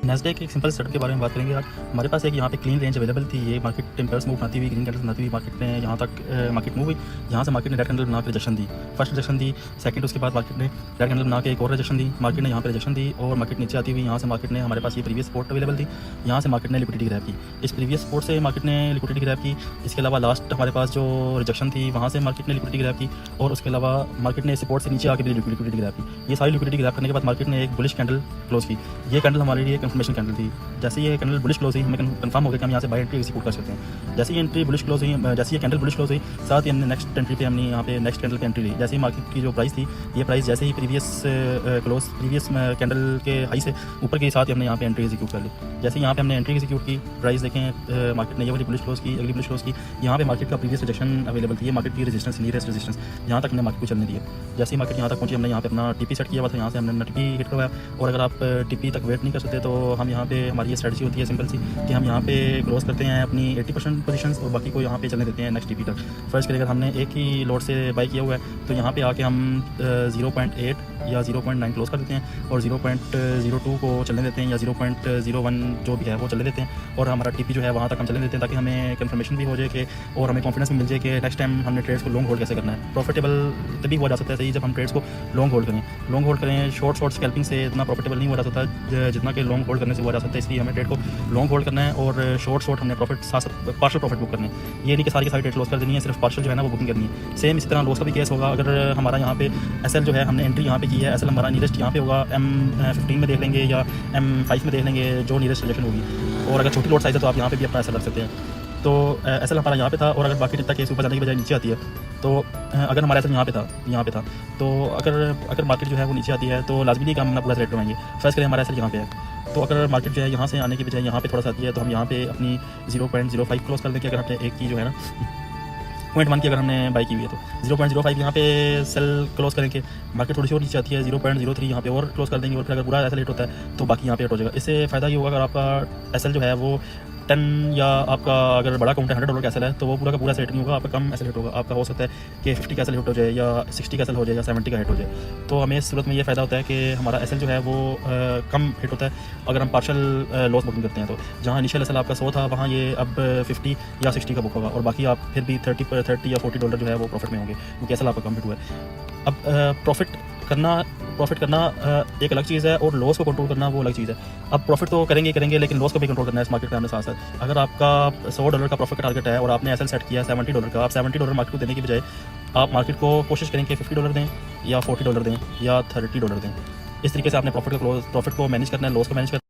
Nasdaq के एक simple setup के बारे में बात करेंगे आज। हमारे पास एक यहाँ पे क्लीन रेंज अवेलेबल थी। ये मार्केट इम्पल्स मूव बनाती हुई, ग्रीन कैंडल्स बनाती हुई मार्केट ने यहाँ तक मार्केट मूव हुई। यहाँ से मार्केट ने रेड कैंडल बना के रिजेक्शन दी, फर्स्ट रिजेक्शन दी, सेकंड उसके बाद मार्केट ने रेड कैंडल बना के एक और रिजेक्शन दी, मार्केट ने यहाँ पे रिजेक्शन दी और मार्केट नीचे आती हुई यहाँ से मार्केट ने, हमारे पास ये प्रीवियस सपोर्ट अवेलेबल थी, यहाँ से मार्केट ने लिक्विडिटी ग्रैब की। इस प्रीवियस सपोर्ट से मार्केट ने लिक्विडिटी ग्रैब की। इसके अलावा लास्ट हमारे पास जो रिजेक्शन थी वहाँ से मार्केट ने लिक्विडिटी ग्रैब की और उसके अलावा मार्केट ने सपोर्ट से नीचे आके भी लिक्विडिटी ग्रैब की। ये सारी लिक्विडिटी ग्रैब करने के बाद मार्केट ने एक बुलिश कैंडल क्लोज की। ये कैंडल हमारे लिए कंफर्मेशन कैंडल थी। जैसे ये कैंडल बुलिश क्लोज हुई, हमें कंफर्म हो गया कि हम यहाँ से बाय एंट्री एग्जीक्यूट कर सकते हैं। जैसे ये एंट्री बुलिश क्लोज हुई, जैसे ये कैंडल बुलिश क्लोज हुई, साथ ही हमने नेक्स्ट एंट्री पे हमने यहाँ पे नेक्स्ट कैंडल पे एंट्री ली। जैसे ही मार्केट की जो प्राइस थी, ये प्राइस जैसे ही प्रीवियस कैंडल के हाई से ऊपर के साथ ही हमने यहाँ पे एंट्री एग्जीक्यूट कर ली। जैसे यहाँ पे हमने एंट्री एग्जीक्यूट की, प्राइस देखें मार्केट ने ये वाली बुलिश क्लोज की, अगली बुलिश क्लोज की। यहाँ पे मार्केट का प्रीवियस रिजेक्शन अवेलेबल थी, ये मार्केट की रेजिस्टेंस, नियरेस्ट रेजिस्टेंस, यहाँ तक हमने मार्केट को चलने दिया। जैसे ही मार्केट यहाँ तक पहुंची, हमने यहाँ पे अपना टीपी सेट किया हुआ था, यहाँ से हमने टीपी हिट करवाया। और अगर आप टीपी तक वेट नहीं कर सकते तो हम यहाँ पे, हमारी ये स्ट्रेटजी होती है सिंपल सी कि हम यहाँ पे क्रॉस करते हैं अपनी 80% पोजीशंस और बाकी को यहाँ पे चलने देते हैं नेक्स्ट टीपी तक। फर्स्ट करें, अगर हमने एक ही लोड से बाई किया हुआ है तो यहाँ पे आके हम 0.8 या 0.9 क्लोज कर देते हैं और 0.02 को चलने देते हैं या 0.01 जो भी है वो चलने देते हैं और हमारा टीपी जो है वहाँ तक हम चलने देते हैं, ताकि हमें कंफर्मेशन भी हो जाए कि और हमें कॉन्फिडेंस भी मिल जाए कि नेक्स्ट टाइम हमने ट्रेड्स को लॉन्ग होल्ड कैसे करना है। प्रॉफिटेबल तभी हुआ जा सकता है सही जब हम ट्रेड्स को लॉन्ग होल्ड करें। शॉर्ट स्कैल्पिंग से इतना प्रॉफिटेबल नहीं हुआ जा सकता जितना कि लॉन्ग होल्ड करने से हुआ जा सकता है। इसलिए हमें ट्रेड को लॉन्ग होल्ड करना है और शॉर्ट हमने प्रॉफिट पार्शियल प्रॉफिट बुक करने हैं। ये नहीं कि सारी ट्रेड लॉस कर देनी है, सिर्फ पार्शियल जो है ना वो बुकिंग करनी है। सेम इसी तरह लॉस का भी केस होगा। अगर हमारा यहाँ पे एसएल जो है, हमने एंट्री यहाँ पे की है, एसएल हमारा नियरेस्ट यहाँ पे होगा, M15 में देख लेंगे या M5 में देख लेंगे जो नियरेस्ट रिजेक्शन होगी। और अगर छोटी लॉट साइज है तो आप यहाँ पे भी अपना एसएल रख सकते हैं। तो एसएल हमारा यहाँ पे था और अगर बाकी जितना केस ऊपर जाने की बजाय नीचे आती है तो अगर हमारा एसएल यहाँ पे था तो अगर मार्केट जो है वो नीचे आती है तो लाजमी नहीं कि हम अपना पूरा सेलेक्ट करवाएंगे। फर्स्ट करें, हमारा एसएल यहाँ पे है, तो अगर मार्केट जो है यहाँ से आने की बजाय यहाँ पे थोड़ा सा आती है तो हम यहाँ पे अपनी 0.05 क्लोज कर देंगे। अगर हमने एक की जो है ना 0.1 की अगर हमने बाई की हुई है तो 0.05 यहाँ पे सेल क्लोज करेंगे। मार्केट थोड़ी सी और नीचे आती है 0.03 यहाँ पे और क्लोज कर देंगे और फिर अगर पूरा एसएल हिट होता है तो बाकी यहाँ पे हिट हो जाएगा। इससे फ़ायदा ये होगा, अगर आपका एसएल जो है वो 10 या आपका अगर बड़ा अकाउंट है $100 का एसएल है तो वो पूरा का पूरा सेट नहीं होगा, आपका कम एसएल हिट होगा। आपका हो सकता है कि 50 का एसएल हिट हो जाए या 60 का एसएल हो जाए या 70 का हिट हो जाए। तो हमें इस सूरत में ये फ़ायदा होता है कि हमारा एसएल जो है वो कम हिट होता है अगर हम पार्शियल लॉस बुकिंग करते हैं। तो जहाँ इनिशियल एसएल आपका 100 था वहाँ ये अब 50 या 60 का बुक होगा और बाकी आप फिर भी 30 या $40 जो है वो प्रॉफिट में होंगे क्योंकि एसएल आपका कम हिट हुआ है। अब प्रॉफिट करना एक अलग चीज़ है और लॉस को कंट्रोल करना वो अलग चीज़ है। अब प्रॉफिट तो करेंगे लेकिन लॉस को भी कंट्रोल करना है इस मार्केट में साथ साथ। अगर आपका $100 का प्रॉफिट का टारगेट है और आपने एसएल सेट किया $70 का, आप $70 मार्केट को देने की बजाय आप मार्केट को कोशिश करें कि $50 दें या $40 दें या $30 दें। इस तरीके से आपने प्रॉफिट को मैनेज करना है, लॉस को मैनेज करना है।